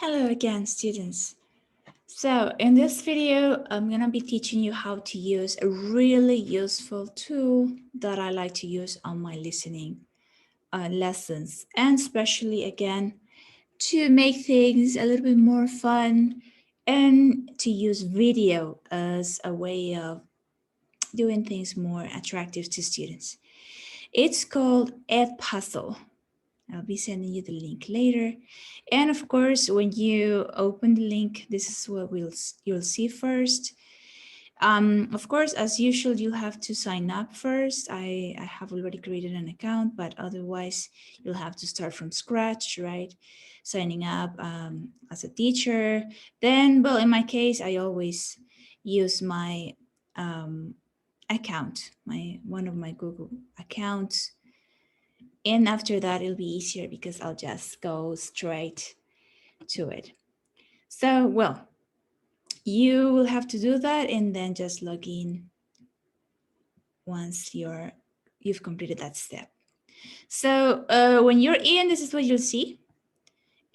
Hello again, students. So in this video, I'm going to be teaching you how to use a really useful tool that I like to use on my listening lessons, and especially again, to make things a little bit more fun and to use video as a way of doing things more attractive to students. It's called Edpuzzle. I'll be sending you the link later. And of course, when you open the link, this is what you'll see first. Of course, as usual, you'll have to sign up first. I have already created an account, but otherwise you'll have to start from scratch, right? Signing up as a teacher. Then, well, in my case, I always use my account, one of my Google accounts. And after that, it'll be easier because I'll just go straight to it. So, well, you will have to do that and then just log in once you've completed that step. So when you're in, this is what you'll see.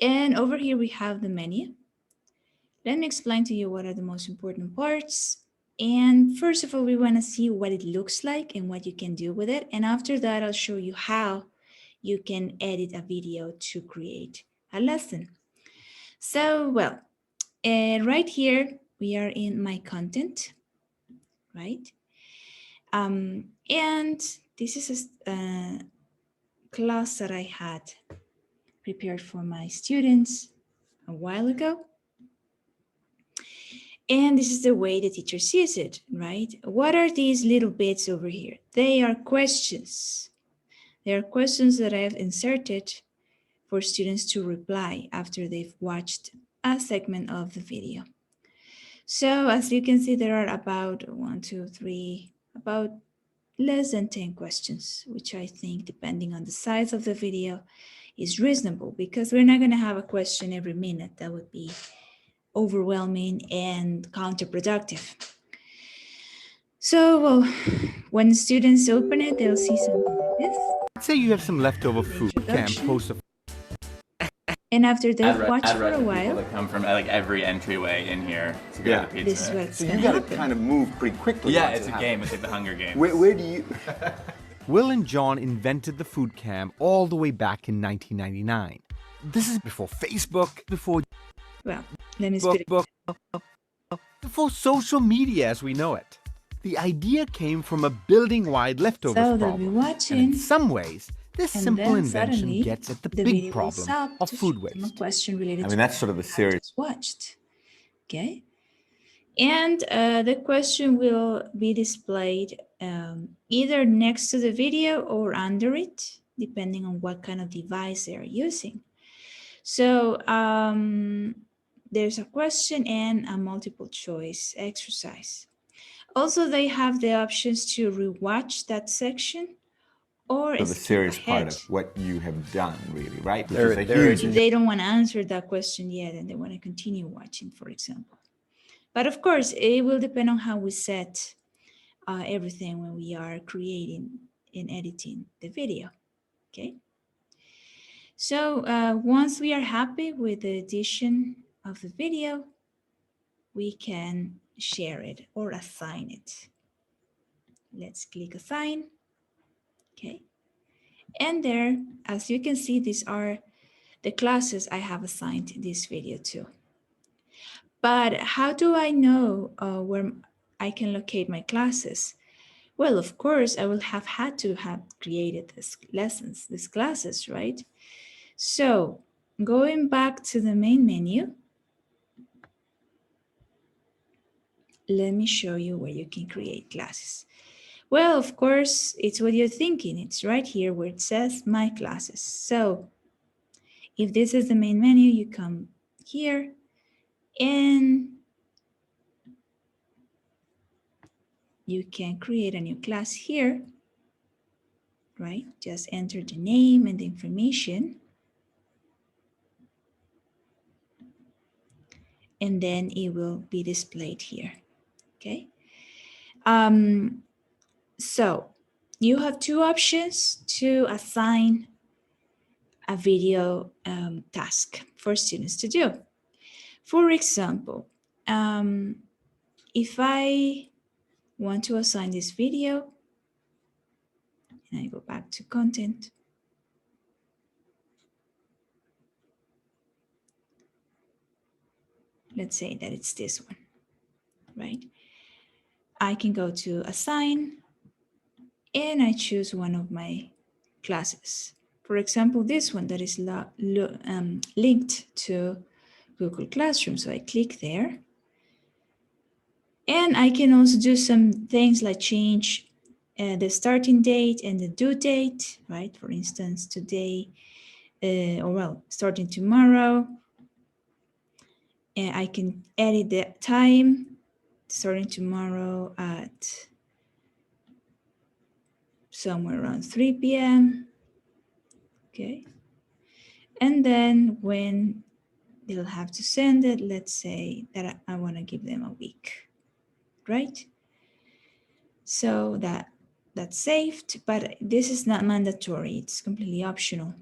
And over here, we have the menu. Let me explain to you what are the most important parts. And first of all, we want to see what it looks like and what you can do with it. And after that, I'll show you how you can edit a video to create a lesson. So, well, right here, we are in my content, right? And this is a class that I had prepared for my students a while ago. And this is the way the teacher sees it, right? What are these little bits over here? They are questions. They are questions that I have inserted for students to reply after they've watched a segment of the video. So as you can see, there are about about less than 10 questions, which I think, depending on the size of the video, is reasonable because we're not going to have a question every minute. That would be overwhelming and counterproductive. So, well, when students open it, they'll see something like this. Let's say you have some leftover food. Can't post a. And after they've watched for a while, that come from like every entryway in here to go to the pizza. this is what's So going you to got to happen. kind of move pretty quickly. Yeah, once it's it a happens. game. It's like the Hunger Games. Where do you? Will and John invented the food cam all the way back in 1999. This is before Facebook, before Well, let me spit it. before social media as we know it. The idea came from a building-wide leftovers So they'll be problem. watching. And in some ways, this And simple then invention suddenly, gets at the video big will problem stop of to food show them waste. a question related I to mean, that's sort of a serious. watched. Okay. And the question will be displayed either next to the video or under it, depending on what kind of device they are using. So there's a question and a multiple choice exercise. Also, they have the options to rewatch that section or Sort of a skip serious ahead. part of what you have done, really, right? Which There- is a there huge. If they don't want to answer that question yet and they want to continue watching, for example. But of course, it will depend on how we set everything when we are creating and editing the video, okay? So once we are happy with the edition of the video, we can share it or assign it. Let's click assign, okay? And there, as you can see, these are the classes I have assigned this video to. But how do I know where I can locate my classes? Well, of course, I will have had to have created these classes, right? So going back to the main menu, let me show you where you can create classes. Well, of course, it's what you're thinking. It's right here where it says My Classes. So if this is the main menu, you come here and you can create a new class here, right? Just enter the name and the information. And then it will be displayed here, okay? So you have two options to assign a video task for students to do. For example, if I want to assign this video, and I go back to content, let's say that it's this one, right? I can go to assign and I choose one of my classes. For example, this one that is linked to Google Classroom. So I click there. And I can also do some things like change the starting date and the due date, right? For instance, today, starting tomorrow. And I can edit the time, starting tomorrow at somewhere around 3 p.m. Okay. And then when they'll have to send it, let's say that I want to give them a week, right? So that's saved, but this is not mandatory. It's completely optional.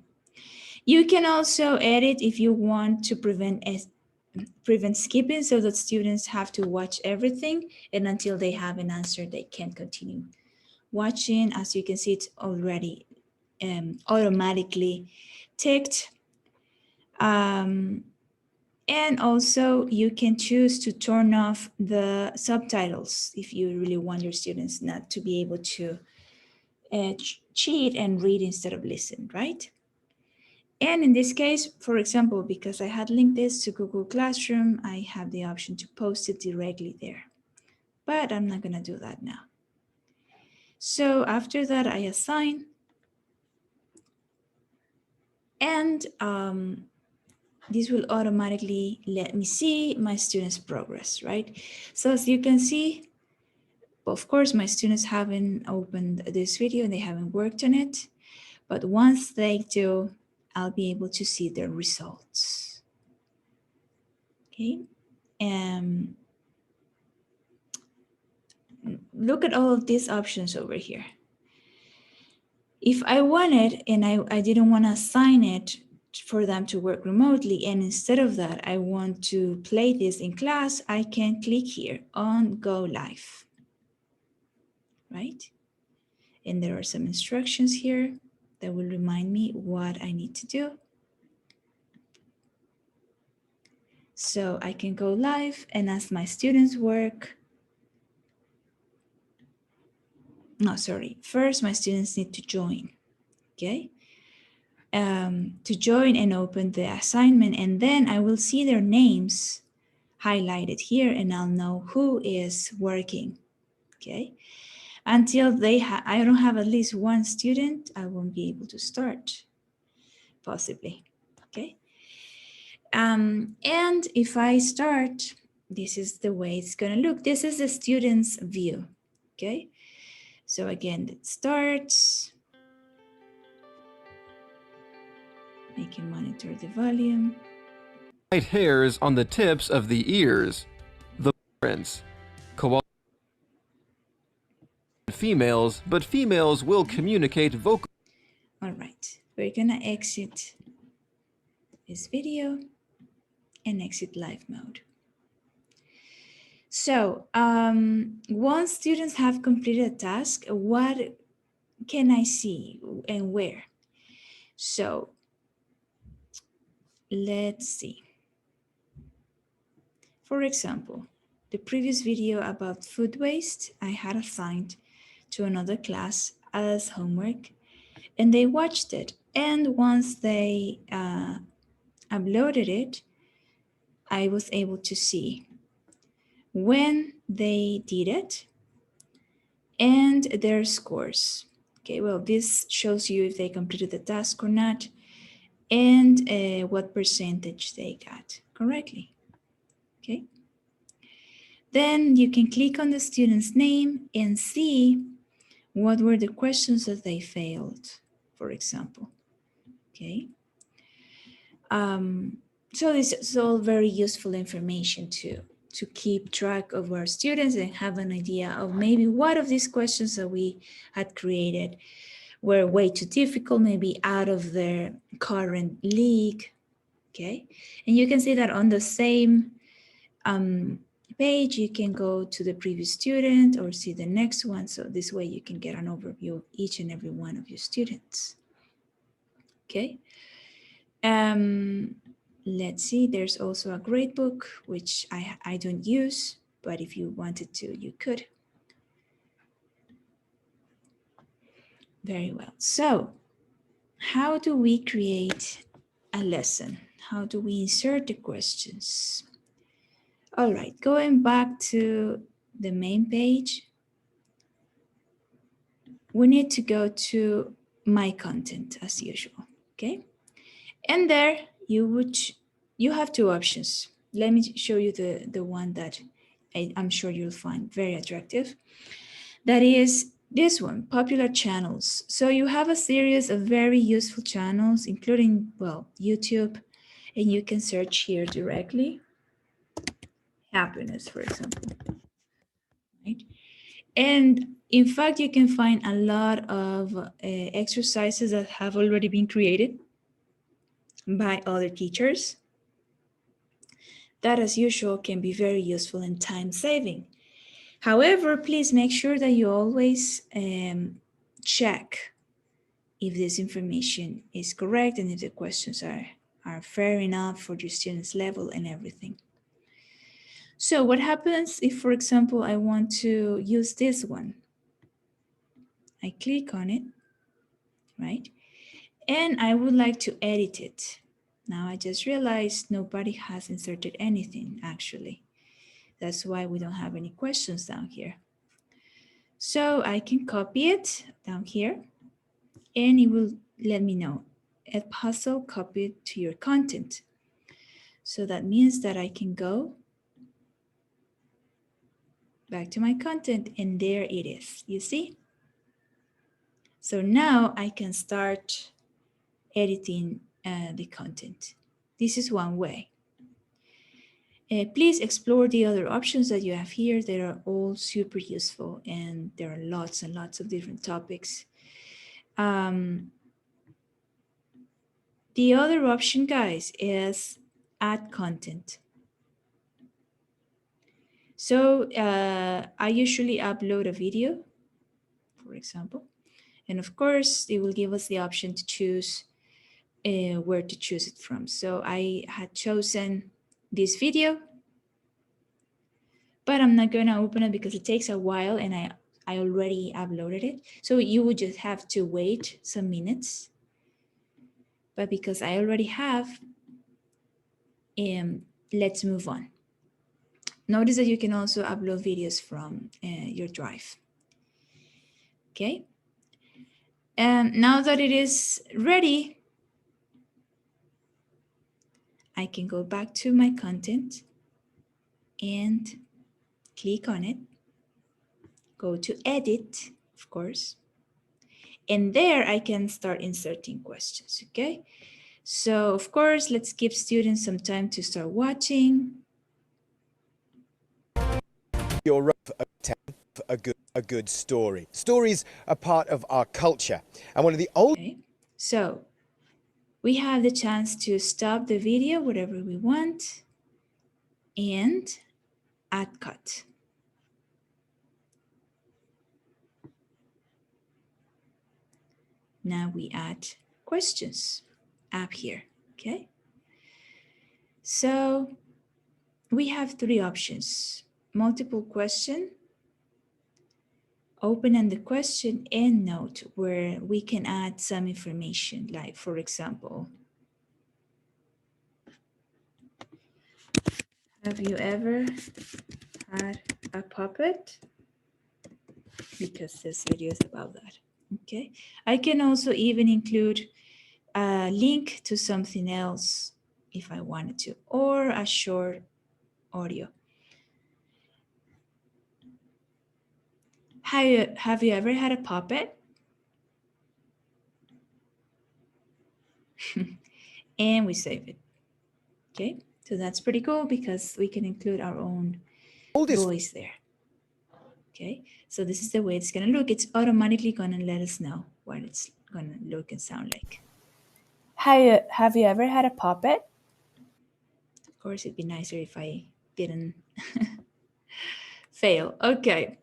You can also edit if you want to prevent skipping, so that students have to watch everything, and until they have an answer, they can't continue watching. As you can see, it's already automatically ticked. And also you can choose to turn off the subtitles if you really want your students not to be able to cheat and read instead of listen, right? And in this case, for example, because I had linked this to Google Classroom, I have the option to post it directly there. But I'm not going to do that now. So after that, I assign. And this will automatically let me see my students' progress, right? So as you can see, of course, my students haven't opened this video and they haven't worked on it. But once they do, I'll be able to see their results. Okay. Look at all of these options over here. If I wanted and I didn't want to assign it for them to work remotely, and instead of that, I want to play this in class, I can click here on Go Live, right? And there are some instructions here that will remind me what I need to do. So I can go live, and as my students work, no, sorry, first my students need to join, okay? To join and open the assignment, and then I will see their names highlighted here, and I'll know who is working, okay? Until I don't have at least one student, I won't be able to start, possibly, okay? And if I start, this is the way it's gonna look. This is the student's view, okay? So again, it starts. I can monitor the volume. White hairs on the tips of the ears. The parents. Koala females, but females will communicate vocally. All right, we're gonna exit this video and exit live mode. So once students have completed a task, what can I see and where? So let's see. For example, the previous video about food waste, I had assigned to another class as homework, and they watched it. And once they uploaded it, I was able to see when they did it and their scores. Okay, well, this shows you if they completed the task or not, and what percentage they got correctly. Okay. Then you can click on the student's name and see what were the questions that they failed, for example. Okay. So this is all very useful information to keep track of our students and have an idea of maybe what of these questions that we had created were way too difficult, maybe out of their current league, Okay, and you can see that on the same page, you can go to the previous student or see the next one. So this way you can get an overview of each and every one of your students. Okay. Let's see, there's also a grade book, which I don't use, but if you wanted to, you could. Very well. So how do we create a lesson? How do we insert the questions? All right, going back to the main page, we need to go to my content as usual, okay? And there you have two options. Let me show you the one that I'm sure you'll find very attractive. That is this one, popular channels. So you have a series of very useful channels, including, well, YouTube, and you can search here directly. Happiness, for example, right? And in fact, you can find a lot of exercises that have already been created by other teachers that, as usual, can be very useful and time-saving. However, please make sure that you always check if this information is correct and if the questions are fair enough for your students' level and everything. So what happens if, for example, I want to use this one? I click on it, right? And I would like to edit it. Now I just realized nobody has inserted anything, actually. That's why we don't have any questions down here. So I can copy it down here and it will let me know, Edpuzzle copied to your content. So that means that I can go back to my content and there it is, you see? So now I can start editing the content. This is one way. Please explore the other options that you have here. They are all super useful and there are lots and lots of different topics. The other option, guys, is add content. So I usually upload a video, for example, and of course, it will give us the option to choose where to choose it from. So I had chosen this video, but I'm not gonna open it because it takes a while and I already uploaded it. So you would just have to wait some minutes. But because I already have, let's move on. Notice that you can also upload videos from your drive. Okay. And now that it is ready, I can go back to my content and click on it. Go to edit, of course. And there I can start inserting questions, okay? So of course, let's give students some time to start watching. You're a good story. Stories are part of our culture, and one of the old. Okay. So we have the chance to stop the video, whatever we want, and add cut. Now we add questions up here, okay? So we have three options: multiple question, open-ended question, and note, where we can add some information, like, for example, have you ever had a puppet? Because this video is about that, okay? I can also even include a link to something else if I wanted to, or a short audio. Have you ever had a puppet? And we save it. Okay, so that's pretty cool because we can include our own voice there. Okay, so this is the way it's going to look. It's automatically going to let us know what it's going to look and sound like. Have you ever had a puppet? Of course, it'd be nicer if I didn't fail. Okay,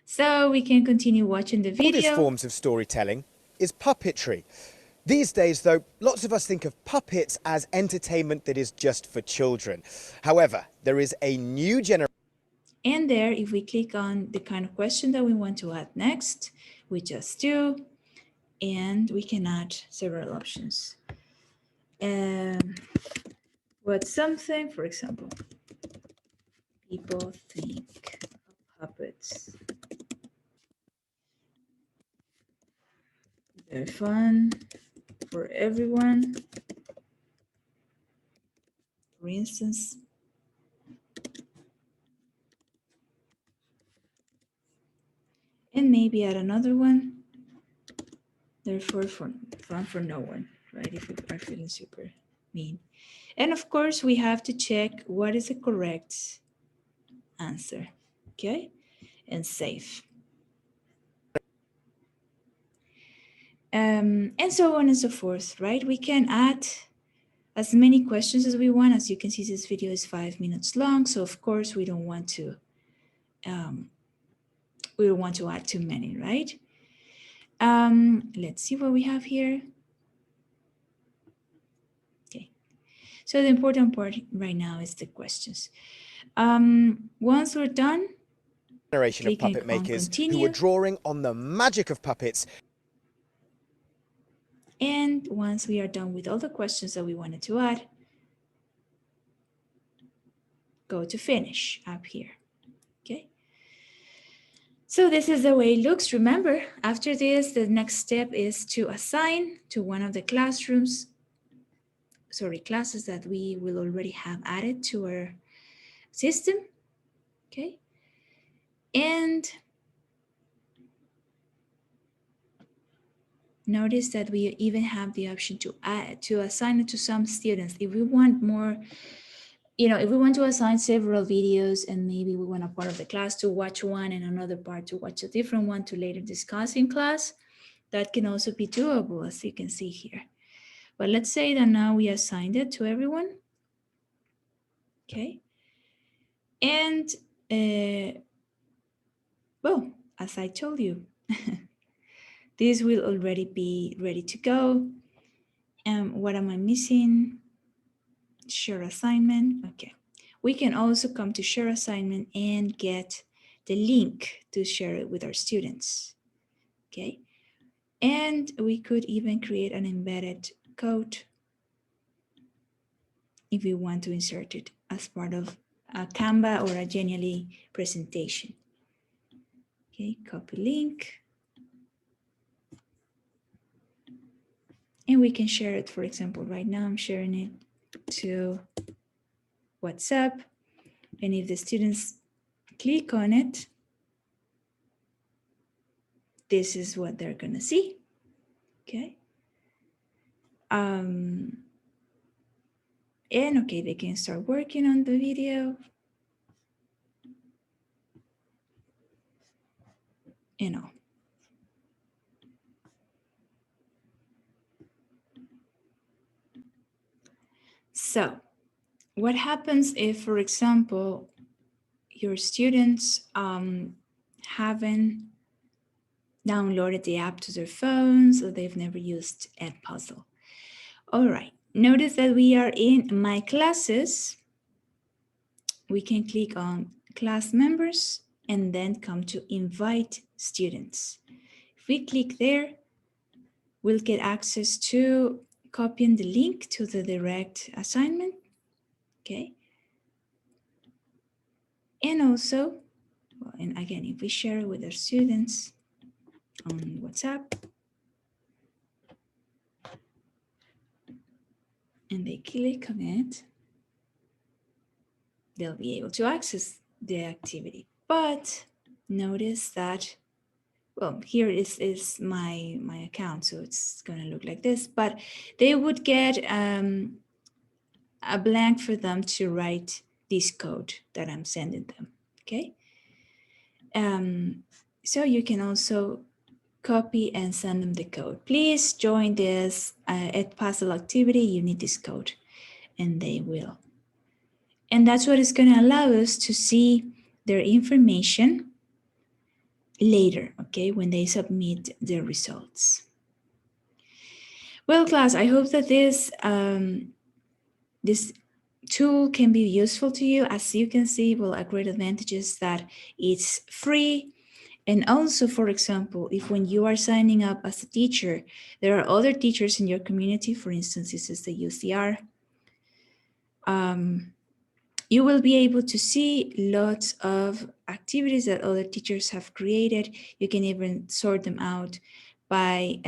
so we can continue watching the One of the video. forms of storytelling is puppetry. These days, though, lots of us think of puppets as entertainment that is just for children. However, there is a new generation. And there, if we click on the kind of question that we want to add next, we just do, and we can add several options. What's something, for example, people think of puppets? They're fun for everyone. For instance, and maybe add another one. Therefore, fun for no one, right? If we are feeling super mean. And of course, we have to check what is the correct answer, okay? And save. And so on and so forth, right? We can add as many questions as we want. As you can see, this video is 5 minutes long. So of course, we don't want to add too many, right? Let's see what we have here. Okay, so the important part right now is the questions. Once we're done, Generation of puppet makers who are drawing on the magic of puppets. And once we are done with all the questions that we wanted to add, go to finish up here, okay? So this is the way it looks. Remember, after this, the next step is to assign to one of the classes that we will already have added to our system, okay? And notice that we even have the option to assign it to some students. If we want more, if we want to assign several videos and maybe we want a part of the class to watch one and another part to watch a different one to later discuss in class, that can also be doable, as you can see here. But let's say that now we assigned it to everyone, okay? And, well, as I told you, this will already be ready to go. What am I missing? Share assignment, okay. We can also come to share assignment and get the link to share it with our students, okay? And we could even create an embedded code if we want to insert it as part of a Canva or a Genially presentation. Okay, copy link. And we can share it, for example, right now I'm sharing it to WhatsApp. And if the students click on it, this is what they're gonna see, okay? And okay, they can start working on the video. You know. So what happens if, for example, your students haven't downloaded the app to their phones or they've never used Edpuzzle? All right, notice that we are in My Classes. We can click on Class Members and then come to Invite Students. If we click there, we'll get access to copying the link to the direct assignment, okay? And also, well, and again, if we share it with our students on WhatsApp, and they click on it, they'll be able to access the activity. But notice that, well, here is my account, so it's gonna look like this, but they would get a blank for them to write this code that I'm sending them, okay? So you can also copy and send them the code. Please join this Edpuzzle activity, you need this code, and they will And that's what is going to allow us to see their information later, okay, when they submit their results. Well, class, I hope that this tool can be useful to you. As you can see, well, a great advantage is that it's free. And also, for example, if when you are signing up as a teacher, there are other teachers in your community, for instance, this is the UCR, you will be able to see lots of activities that other teachers have created. You can even sort them out by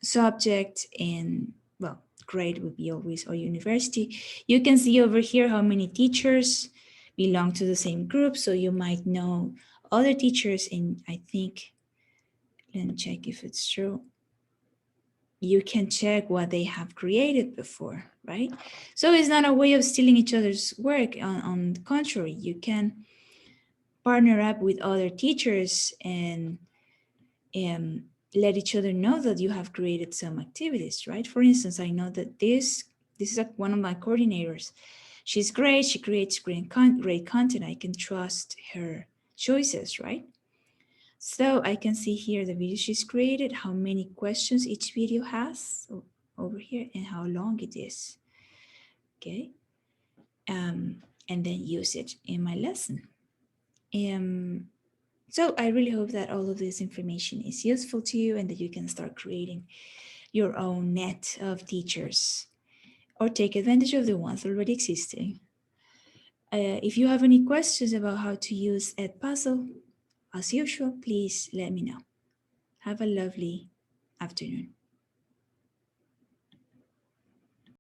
subject and, well, grade would be always, or university. You can see over here how many teachers belong to the same group, so you might know other teachers, and I think, let me check if it's true. You can check what they have created before, right? So it's not a way of stealing each other's work. On the contrary, you can partner up with other teachers and let each other know that you have created some activities, right? For instance, I know that this is one of my coordinators. She's great. She creates great content. I can trust her choices, right? So I can see here the video she's created, how many questions each video has over here, and how long it is. Okay. And then use it in my lesson. So I really hope that all of this information is useful to you and that you can start creating your own net of teachers or take advantage of the ones already existing. If you have any questions about how to use Edpuzzle, as usual, please let me know. Have a lovely afternoon.